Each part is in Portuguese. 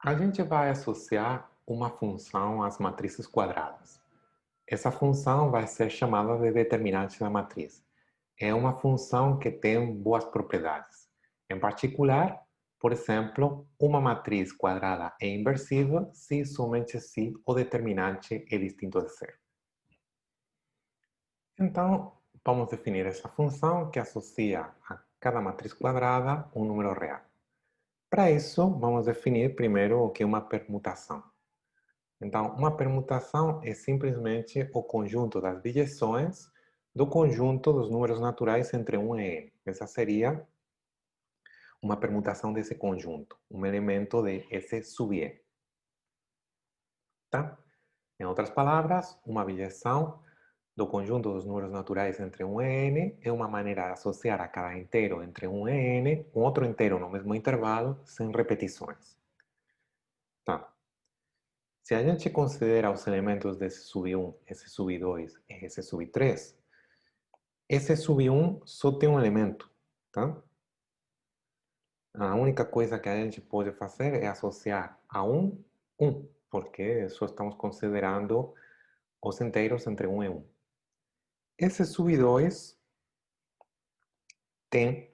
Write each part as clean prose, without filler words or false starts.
A gente vai associar uma função às matrizes quadradas. Essa função vai ser chamada de determinante da matriz. É uma função que tem boas propriedades. Em particular, por exemplo, uma matriz quadrada é inversível se somente se o determinante é distinto de zero. Então, vamos definir essa função que associa a cada matriz quadrada um número real. Para isso, vamos definir primeiro o que é uma permutação. Então, uma permutação é simplesmente o conjunto das bijeções do conjunto dos números naturais entre 1 e n. Essa seria uma permutação desse conjunto, um elemento de S sub n. Tá? Em outras palavras, uma bijeção do conjunto dos números naturais entre 1 e n é uma maneira de associar a cada inteiro entre 1 e n um outro inteiro no mesmo intervalo, sem repetições. Tá? Se a gente considera os elementos desse sub 1, esse sub 2 e esse sub 3, esse sub 1 só tem um elemento, tá? A única coisa que a gente pode fazer é associar a 1, 1, porque só estamos considerando os inteiros entre 1 e 1. Esse sub 2 tem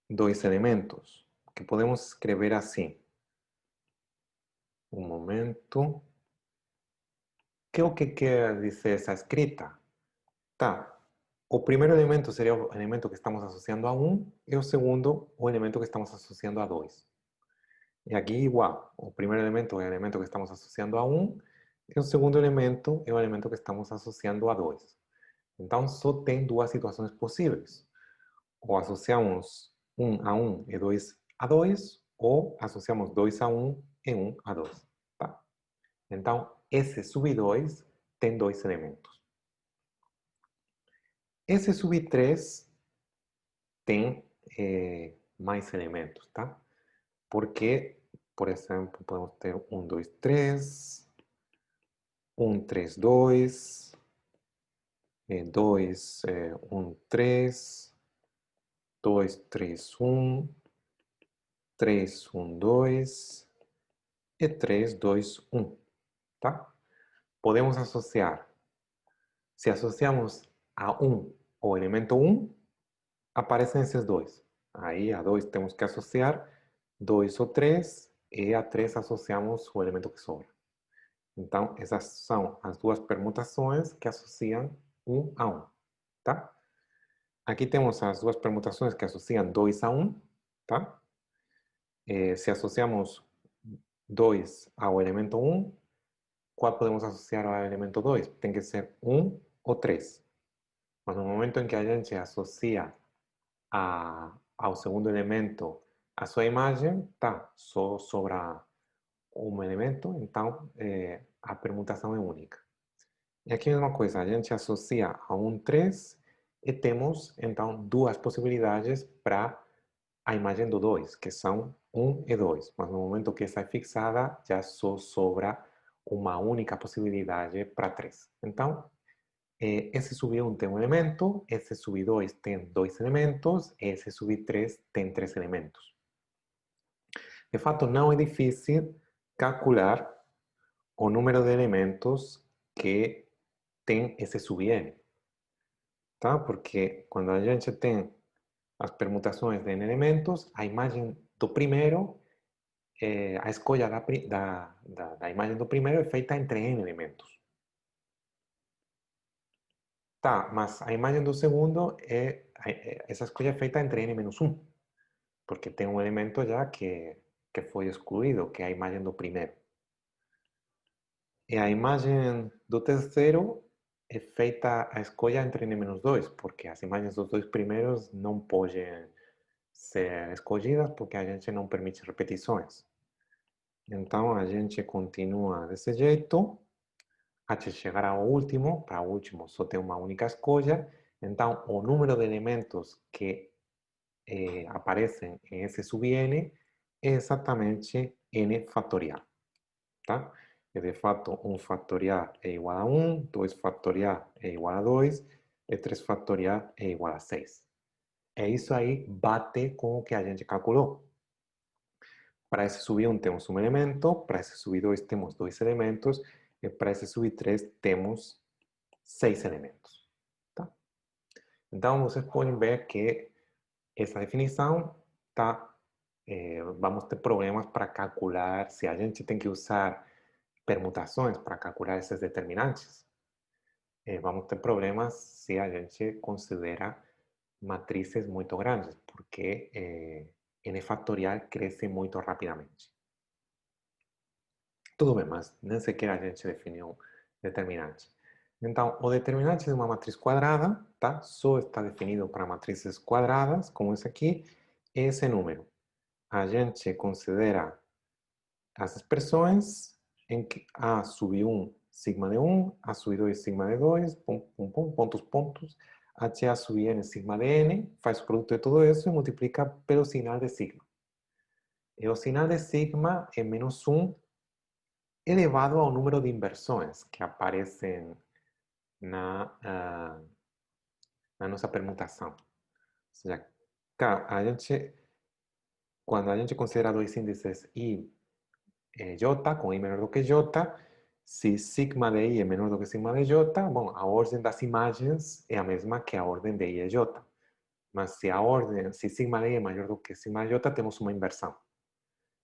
dois elementos, que podemos escrever assim. Um momento. Que é o que quer dizer essa escrita? Tá. O primeiro elemento seria o elemento que estamos associando a 1 e o segundo o elemento que estamos associando a 2. E aqui igual, o primeiro elemento é o elemento que estamos associando a 1 e o segundo elemento é o elemento que estamos associando a 2. Então só tem duas situações possíveis. Ou associamos 1 a 1 e 2 a 2, ou associamos 2 a 1 e 1 a 2. Tá? Então, esse sub 2 tem dois elementos. Esse sub 3 tem mais elementos, tá? Porque, por exemplo, podemos ter 1, 2, 3, 1, 3, 2, 2, 1, 3, 2, 3, 1, 3, 1, 2 e 3, 2, 1, tá? Podemos associar. Se associamos a 1 o elemento 1, aparecem esses dois. Aí a 2 temos que associar 2 ou 3 e a 3 associamos o elemento que sobra. Então, essas são as duas permutações que associam 1 a 1, tá? Aqui temos as duas permutações que associam 2 a 1, tá? Se associamos 2 ao elemento 1, qual podemos associar ao elemento 2? Tem que ser 1 ou 3. Mas no momento em que a gente associa ao segundo elemento a sua imagem, tá, só sobra um elemento, então a permutação é única. E aqui a mesma coisa, a gente associa a um 3 e temos então duas possibilidades para a imagem do 2, que são 1 e 2. Mas no momento que essa é fixada, já só sobra uma única possibilidade para 3. Então, esse sub 1 tem um elemento, esse sub 2 tem dois elementos, esse sub 3 tem três elementos. De fato, não é difícil calcular o número de elementos que tem esse sub n, tá? Porque quando a gente tem as permutações de n elementos, a imagem do primeiro, a escolha da imagem do primeiro é feita entre n elementos. Tá, mas a imagem do segundo, essa escolha é feita entre n menos 1, porque tem um elemento já que foi excluído, que é a imagem do primeiro. E a imagem do terceiro é feita a escolha entre n-2, porque as imagens dos dois primeiros não podem ser escolhidas porque a gente não permite repetições. Então a gente continua desse jeito até chegar ao último. Para o último só tem uma única escolha. Então o número de elementos que aparecem em esse sub n é exatamente n fatorial. Tá? E de fato, 1 fatorial é igual a 1, 2 fatorial é igual a 2, e 3 fatorial é igual a 6. E isso aí bate com o que a gente calculou. Para esse subir 1 temos um elemento, para esse subir 2 temos 2 elementos, e para esse subir 3 temos 6 elementos. Tá? Então, vocês podem ver que essa definição tá, vamos ter problemas para calcular, se a gente tem que usar permutações para calcular esses determinantes, vamos ter problemas se a gente considera matrizes muito grandes, porque N fatorial cresce muito rapidamente. Tudo bem, mas nem sequer a gente definiu determinante. Então, o determinante de uma matriz quadrada, tá? Só está definido para matrizes quadradas, como esse aqui, esse número. A gente considera as expressões em que A sub 1, sigma de 1, A sub 2, sigma de 2, pum, pum, pum, pontos, pontos, HA sub n, sigma de n, faz o produto de tudo isso e multiplica pelo sinal de sigma. E o sinal de sigma é menos 1 elevado ao número de inversões que aparecem na nossa permutação. Ou seja, quando a gente considera dois índices I e J, com I menor do que J, se sigma de I é menor do que sigma de J, bom, a ordem das imagens é a mesma que a ordem de I e J. Mas se sigma de I é maior do que sigma de J, temos uma inversão.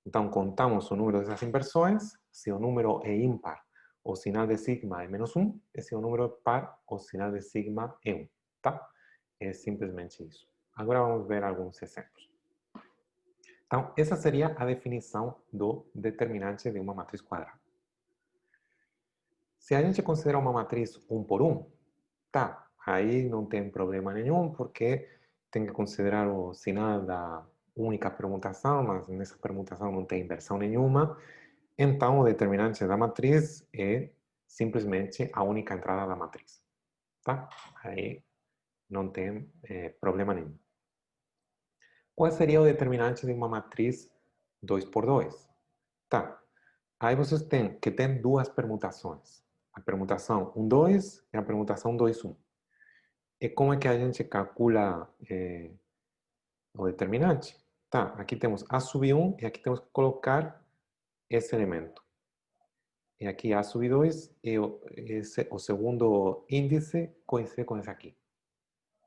Então, contamos o número dessas inversões. Se o número é ímpar, o sinal de sigma é menos 1. E se o número é par, o sinal de sigma é 1. Tá? É simplesmente isso. Agora vamos ver alguns exemplos. Então, essa seria a definição do determinante de uma matriz quadrada. Se a gente considera uma matriz 1 por 1, tá, aí não tem problema nenhum, porque tem que considerar o sinal da única permutação, mas nessa permutação não tem inversão nenhuma. Então, o determinante da matriz é simplesmente a única entrada da matriz. Tá? Aí não tem problema nenhum. Qual seria o determinante de uma matriz 2 por 2? Tá. Aí vocês têm que ter duas permutações. A permutação 1, 2 e a permutação 2, 1. E como é que a gente calcula o determinante? Tá, aqui temos A sub 1 e aqui temos que colocar esse elemento. E aqui A sub 2 e o segundo índice coincide com esse aqui.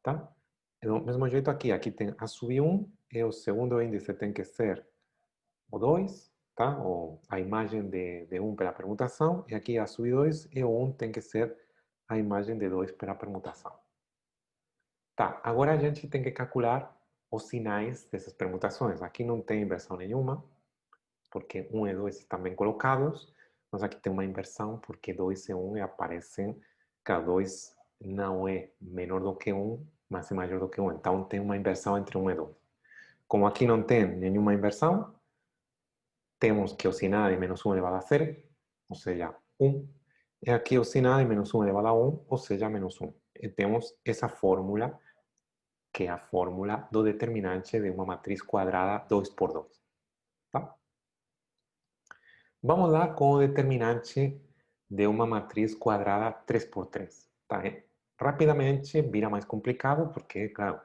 Tá? Do mesmo jeito aqui tem A sub 1 e o segundo índice tem que ser o 2, tá? Ou a imagem de 1 pela permutação. E aqui A sub 2 e o 1 tem que ser a imagem de 2 pela permutação. Tá, agora a gente tem que calcular os sinais dessas permutações. Aqui não tem inversão nenhuma, porque 1 e 2 estão bem colocados. Mas aqui tem uma inversão, porque 2 e 1 aparecem, cada 2 não é menor do que 1, mas é maior do que 1. Então tem uma inversão entre 1 e 2. Como aqui não tem nenhuma inversão, temos que o sinal é menos 1 elevado a 0, ou seja, 1. E aqui o sinal é menos 1 elevado a 1, ou seja, menos 1. E temos essa fórmula, que é a fórmula do determinante de uma matriz quadrada 2 por 2. Tá? Vamos lá com o determinante de uma matriz quadrada 3 por 3. Tá? Rapidamente vira mais complicado, porque, claro,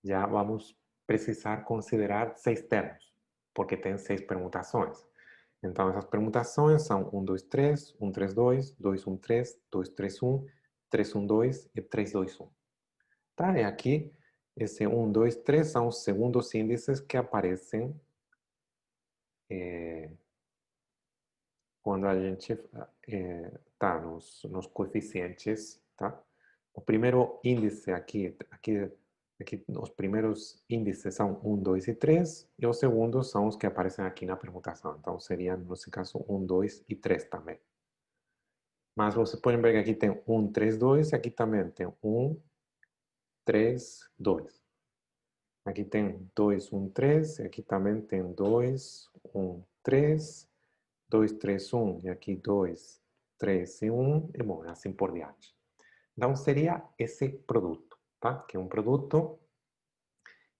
já vamos precisar considerar 6 termos, porque tem 6 permutações. Então, essas permutações são 1, 2, 3, 1, 3, 2, 2, 1, 3, 2, 3, 1, 3, 1, 2 e 3, 2, 1. Tá? E aqui, esse 1, 2, 3 são os segundos índices que aparecem quando a gente tá nos coeficientes, tá? O primeiro índice aqui, os primeiros índices são 1, 2 e 3, e os segundos são os que aparecem aqui na permutação. Então, seria, nesse caso, 1, 2 e 3 também. Mas vocês podem ver que aqui tem 1, 3, 2, e aqui também tem 1, 3, 2. Aqui tem 2, 1, 3, e aqui também tem 2, 1, 3, 2, 3, 1, e aqui 2, 3 e 1, e bom, assim por diante. Então, seria esse produto, tá? Que é um produto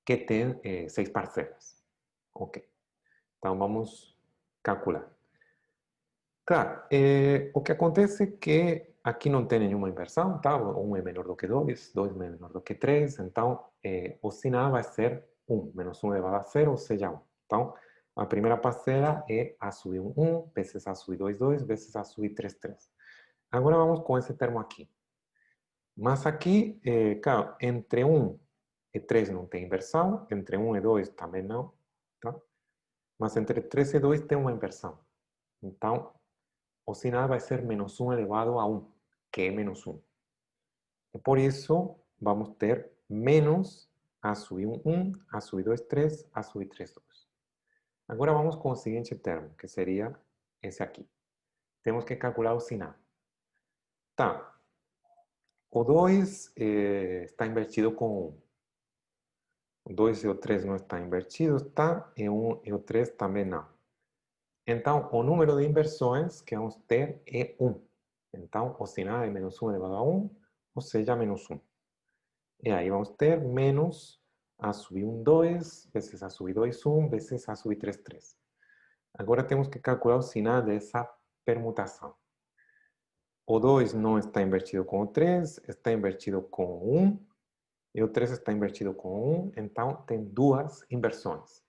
que tem 6 parcelas. Ok. Então, vamos calcular. Claro, o que acontece é que aqui não tem nenhuma inversão, tá? 1 é menor do que 2, 2 é menor do que 3, então o sinal vai ser 1, menos 1 elevado a 0, ou seja, 1. Então, A primeira parcela é A subir 1, vezes A subir 2, 2, vezes A subir 3, 3. Agora vamos com esse termo aqui. Mas aqui, claro, entre 1 e 3 não tem inversão, entre 1 e 2 também não, tá? Mas entre 3 e 2 tem uma inversão. Então, o sinal vai ser menos 1 elevado a 1, que é menos 1. E por isso, vamos ter menos A subir 1, A subir 2, 3, A subir 3, 2. Agora vamos com o seguinte termo, que seria esse aqui. Temos que calcular o sinal. Tá. O 2 está invertido com 1. O 2 e o 3 não estão invertidos, tá? E o 1 e o 3 também não. Então, o número de inversões que vamos ter é 1. Então, o sinal é menos 1 elevado a 1, ou seja, menos 1. E aí vamos ter menos A subir 1, 2, vezes A subir 2, 1, vezes A subir 3, 3. Agora temos que calcular o sinal dessa permutação. O 2 não está invertido com o 3, está invertido com o 1, e o 3 está invertido com o 1, então tem duas inversões.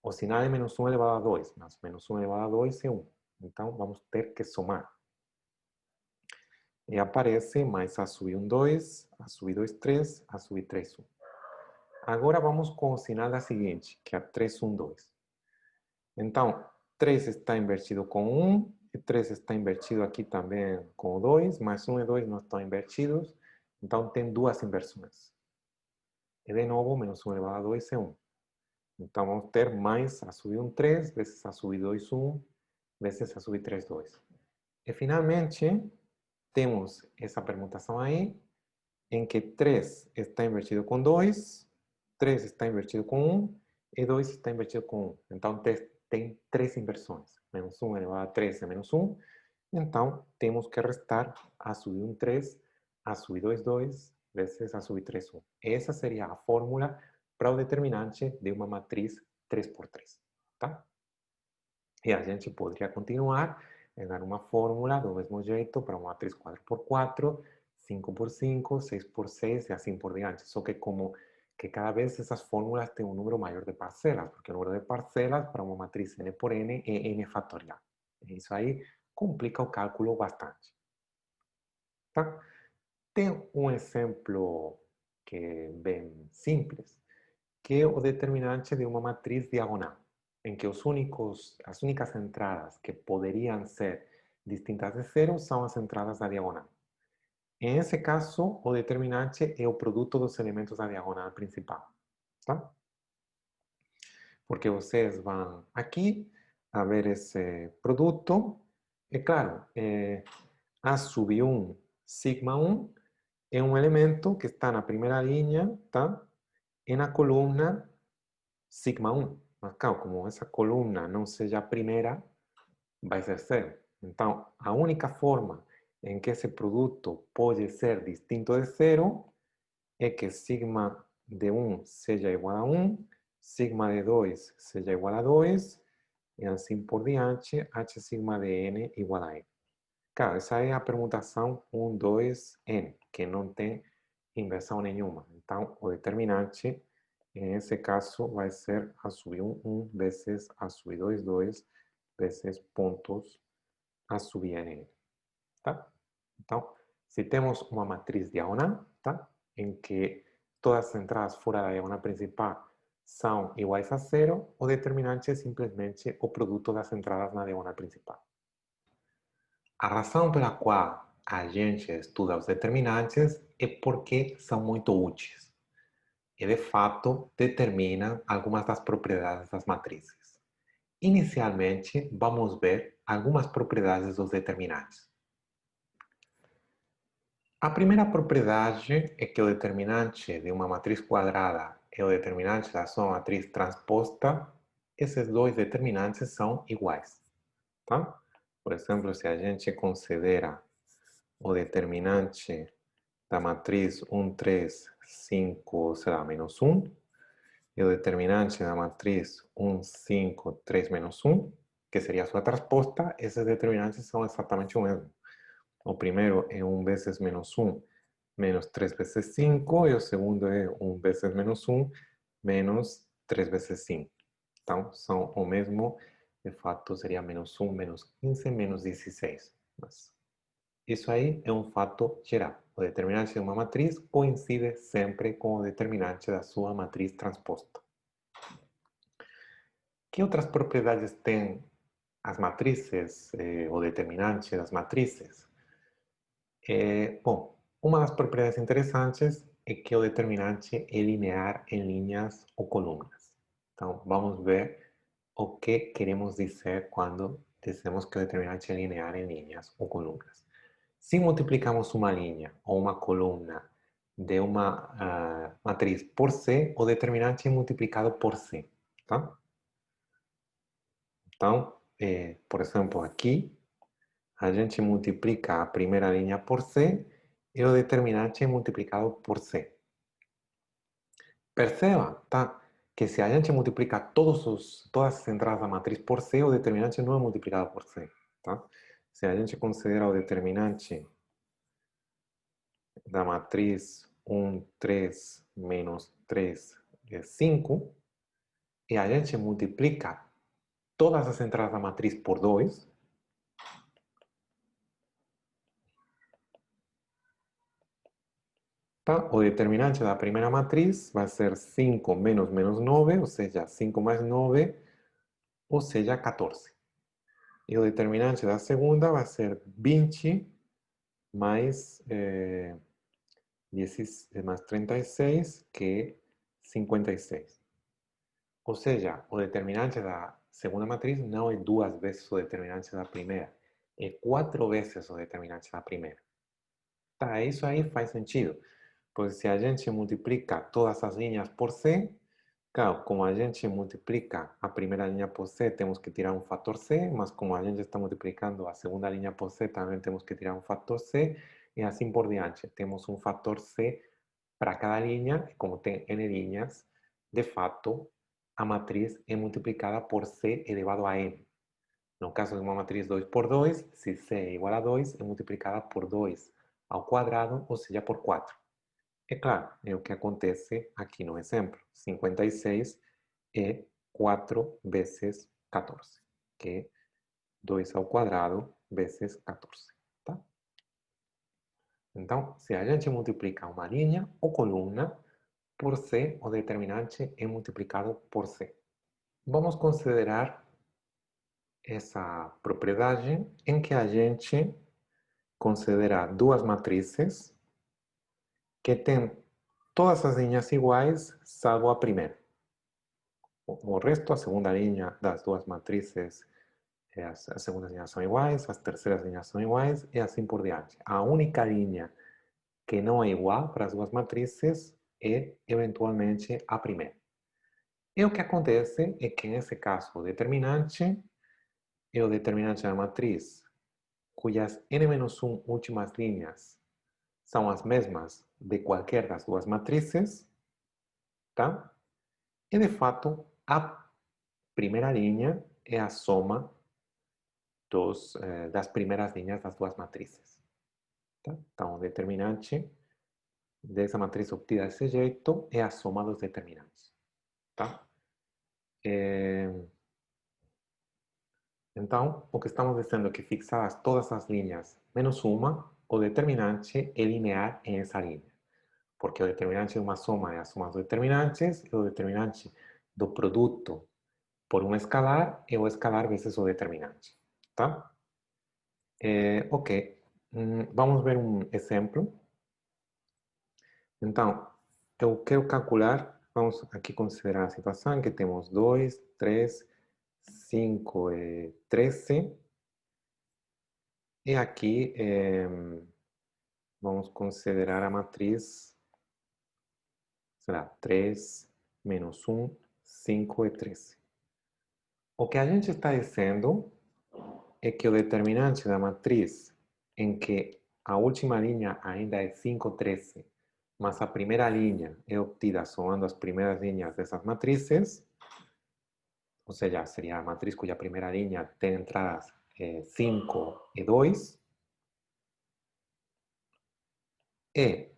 O sinal é menos 1 elevado a 2, mas menos 1 elevado a 2 é 1. Então vamos ter que somar. E aparece mais A subir 1, 2, A subir 2, 3, A subir 3, 1. Agora vamos com o sinal da seguinte, que é 3, 1, 2. Então, 3 está invertido com 1, e 3 está invertido aqui também com o 2, mas 1 e 2 não estão invertidos, então tem duas inversões. E de novo, menos 1 elevado a 2 é 1. Então vamos ter mais A subir 1, 3, vezes A subir 2, 1, vezes A subir 3, 2. E finalmente, temos essa permutação aí, em que 3 está invertido com 2, 3 está invertido com 1 e 2 está invertido com 1. Então tem três inversões. Menos 1 elevado a 3 é menos 1. Então temos que restar A subir 1, 3, A subir 2, 2, vezes A subir 3, 1. Essa seria a fórmula para o determinante de uma matriz 3x3. Tá? E a gente poderia continuar e dar uma fórmula do mesmo jeito para uma matriz 4x4, 5x5, 6x6 e assim por diante. Só que como que cada vez essas fórmulas têm um número maior de parcelas, porque o número de parcelas para uma matriz n por n é n fatorial. E isso aí complica o cálculo bastante. Tá? Tem um exemplo que é bem simples, que é o determinante de uma matriz diagonal, em que as únicas entradas que poderiam ser distintas de zero são as entradas da diagonal. Em esse caso, o determinante é o produto dos elementos da diagonal principal. Tá? Porque vocês vão aqui a ver esse produto. E claro, A sub 1, sigma 1 é um elemento que está na primeira linha, tá? E na coluna sigma 1. Mas, claro, como essa coluna não seja a primeira, vai ser zero. Então, a única forma em que esse produto pode ser distinto de zero é que sigma de 1 seja igual a 1, sigma de 2 seja igual a 2, e assim por diante, h sigma de n igual a n. Claro, essa é a permutação 1, 2, n, que não tem inversão nenhuma. Então, o determinante, nesse caso, vai ser A subir 1, 1, vezes A subir 2, 2, vezes pontos A subir n. Tá? Então, se temos uma matriz diagonal, tá? Em que todas as entradas fora da diagonal principal são iguais a zero, o determinante é simplesmente o produto das entradas na diagonal principal. A razão pela qual a gente estuda os determinantes é porque são muito úteis e, de fato, determinam algumas das propriedades das matrizes. Inicialmente, vamos ver algumas propriedades dos determinantes. A primeira propriedade é que o determinante de uma matriz quadrada e o determinante da sua matriz transposta, esses dois determinantes são iguais. Tá? Por exemplo, se a gente considera o determinante da matriz 1, 3, 5, sei lá, menos 1, e o determinante da matriz 1, 5, 3, menos 1, que seria a sua transposta, esses determinantes são exatamente o mesmo. O primeiro é 1 vezes menos 1, menos 3 vezes 5, e o segundo é 1 vezes menos 1, menos 3 vezes 5. Então, são o mesmo, de fato, seria menos 1, menos 15, menos 16. Mas isso aí é um fato geral. O determinante de uma matriz coincide sempre com o determinante da sua matriz transposta. Que outras propriedades têm as matrizes, o determinante das matrizes? Bom, uma das propriedades interessantes é que o determinante é linear em linhas ou colunas. Então, vamos ver o que queremos dizer quando dizemos que o determinante é linear em linhas ou colunas. Se multiplicamos uma linha ou uma coluna de uma matriz por C, o determinante é multiplicado por C. Tá? Então, por exemplo, aqui, a gente multiplica a primeira linha por C e o determinante é multiplicado por C. Perceba, tá? Que se a gente multiplica todas as entradas da matriz por C, o determinante não é multiplicado por C. Tá? Se a gente considera o determinante da matriz 1, 3, menos 3, 5, e a gente multiplica todas as entradas da matriz por 2, tá? O determinante da primeira matriz vai ser 5 menos menos 9, ou seja, 5 mais 9, ou seja, 14. E o determinante da segunda vai ser 20 mais, mais 36, que é 56. Ou seja, o determinante da segunda matriz não é duas vezes o determinante da primeira, é 4 vezes o determinante da primeira. Tá, isso aí faz sentido, pois se a gente multiplica todas as linhas por C, claro, como a gente multiplica a primeira linha por C, temos que tirar um fator C, mas como a gente está multiplicando a segunda linha por C, também temos que tirar um fator C, e assim por diante. Temos um fator C para cada linha, e como tem N linhas, de fato, a matriz é multiplicada por C elevado a N. No caso de uma matriz 2 por 2, se C é igual a 2, é multiplicada por 2 ao quadrado, ou seja, por 4. É claro, é o que acontece aqui no exemplo. 56 é 4 vezes 14, que é 2 ao quadrado vezes 14. Tá? Então, se a gente multiplica uma linha ou coluna por C, o determinante é multiplicado por C. Vamos considerar essa propriedade em que a gente considera duas matrizes que têm todas as linhas iguais, salvo a primeira. O resto, a segunda linha das duas matrizes, as segundas linhas são iguais, as terceiras linhas são iguais e assim por diante. A única linha que não é igual para as duas matrizes é, eventualmente, a primeira. E o que acontece é que, nesse caso, o determinante é o determinante da matriz, cujas n-1 últimas linhas são as mesmas de qualquer das duas matrizes, tá? E, de fato, a primeira linha é a soma das primeiras linhas das duas matrizes. Tá? Então, o determinante dessa matriz obtida desse jeito é a soma dos determinantes. Tá? Então, o que estamos dizendo é que fixadas todas as linhas menos uma, o determinante é linear em essa linha. Porque o determinante de uma soma é a soma dos determinantes, e o determinante do produto por um escalar é o escalar vezes o determinante. Tá? Ok, vamos ver um exemplo. Então, eu quero calcular, vamos aqui considerar a situação em que temos 2, 3, 5 e 13. E aqui vamos considerar a matriz, será 3, menos 1, 5 e 13. O que a gente está dizendo é que o determinante da matriz em que a última linha ainda é 5, 13, mas a primeira linha é obtida somando as primeiras linhas dessas matrizes, ou seja, seria a matriz cuja primeira linha tem entradas 5 e 2, e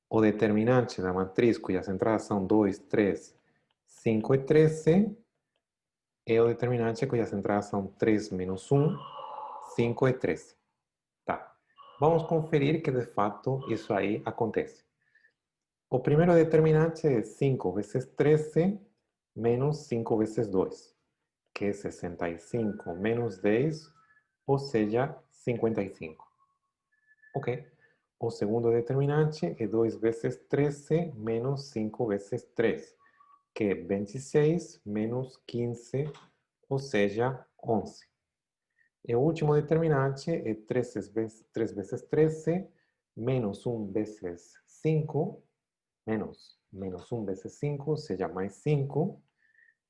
o determinante da matriz cujas entradas são 2, 3, 5 e 13 E o determinante cujas entradas são 3 menos 1, 5 e 13. Tá. Vamos conferir que, de fato, isso aí acontece. O primeiro determinante é 5 vezes 13 menos 5 vezes 2, que é 65 menos 10, ou seja, 55. Ok. O segundo determinante é 2 vezes 13 menos 5 vezes 3, que é 26 menos 15, ou seja, 11. E o último determinante é 3 vezes 13 menos 1 vezes 5, menos 1 vezes 5, ou seja, mais 5.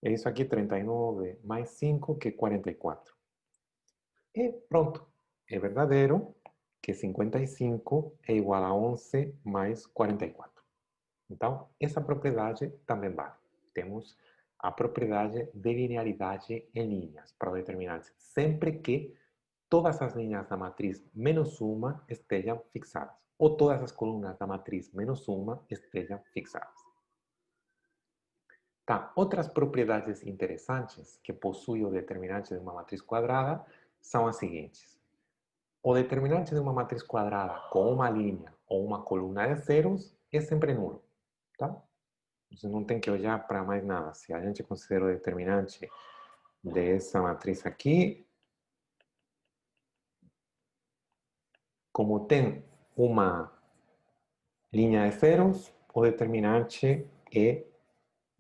É isso aqui, 39 mais 5, que é 44. E pronto, é verdadeiro que 55 é igual a 11 mais 44. Então, essa propriedade também vale. Temos a propriedade de linearidade em linhas para o determinante, sempre que todas as linhas da matriz menos uma estejam fixadas, ou todas as colunas da matriz menos uma estejam fixadas. Tá, outras propriedades interessantes que possui o determinante de uma matriz quadrada são as seguintes. O determinante de uma matriz quadrada com uma linha ou uma coluna de zeros é sempre nulo, tá? Você não tem que olhar para mais nada. Se a gente considera o determinante dessa matriz aqui, como tem uma linha de zeros, o determinante é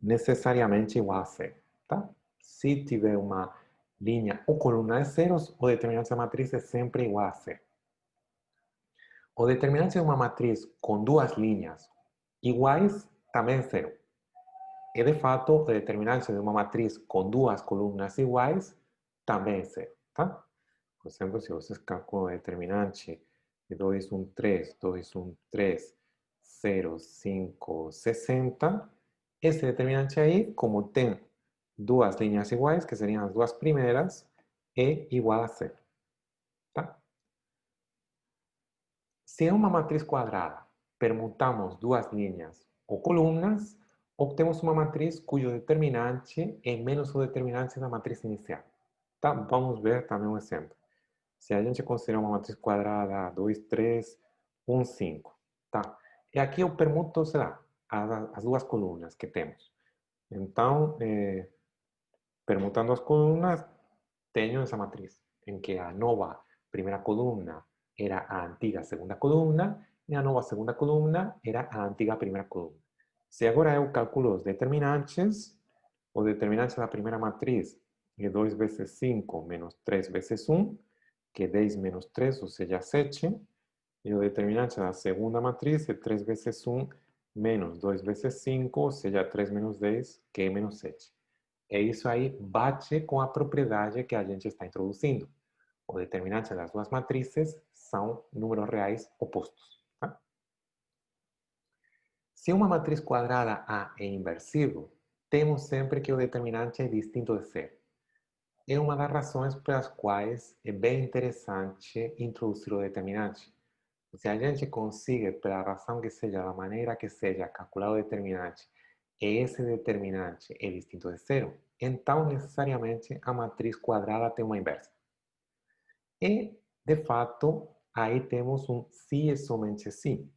necessariamente igual a zero, tá? Se tiver uma linha ou coluna de zeros, o determinante da matriz é sempre igual a zero. O determinante de uma matriz com duas linhas iguais também é zero. E, de fato, o determinante de uma matriz com duas colunas iguais também é zero, tá? Por exemplo, se vocês calculam o determinante de 2, 1, 3, 2, 1, 3, 0, 5, 60, esse determinante aí, como tem duas linhas iguais, que seriam as duas primeiras, é igual a zero, tá? Se é uma matriz quadrada, permutamos duas linhas ou colunas, obtemos uma matriz cujo determinante é menos o determinante da matriz inicial. Tá? Vamos ver também um exemplo. Se a gente considerar uma matriz quadrada 2, 3, 1, 5, tá? E aqui eu permuto, sei lá, as duas colunas que temos. Então, permutando as colunas, tenho essa matriz, em que a nova primeira coluna era a antiga segunda coluna e a nova segunda coluna era a antiga primeira coluna. Se agora eu calculo os determinantes, o determinante da primeira matriz é 2 vezes 5 menos 3 vezes 1, que é 10 menos 3, ou seja, 7. E o determinante da segunda matriz é 3 vezes 1 menos 2 vezes 5, ou seja, 3 menos 10, que é menos 7. E isso aí bate com a propriedade que a gente está introduzindo. O determinante das duas matrizes são números reais opostos. Tá? Se uma matriz quadrada A é inversível, temos sempre que o determinante é distinto de zero. É uma das razões pelas quais é bem interessante introduzir o determinante. Se a gente consegue, pela razão que seja, da maneira que seja, calcular o determinante, e esse determinante é distinto de zero, então necessariamente a matriz quadrada tem uma inversa. E, de fato, aí temos um se e somente se.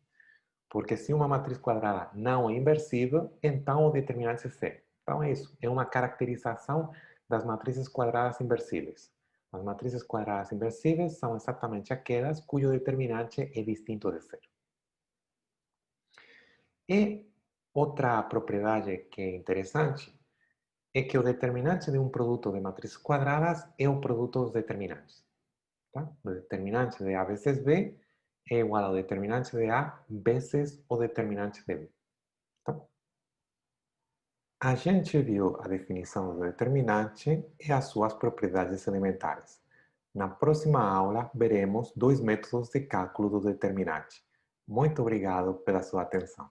Porque se uma matriz quadrada não é inversível, então o determinante é zero. Então é isso, é uma caracterização das matrizes quadradas inversíveis. As matrizes quadradas inversíveis são exatamente aquelas cujo determinante é distinto de zero. E outra propriedade que é interessante é que o determinante de um produto de matrizes quadradas é o produto dos determinantes. Tá? O determinante de A vezes B é igual ao determinante de A vezes o determinante de B. Tá? A gente viu a definição do determinante e as suas propriedades elementares. Na próxima aula, veremos dois métodos de cálculo do determinante. Muito obrigado pela sua atenção.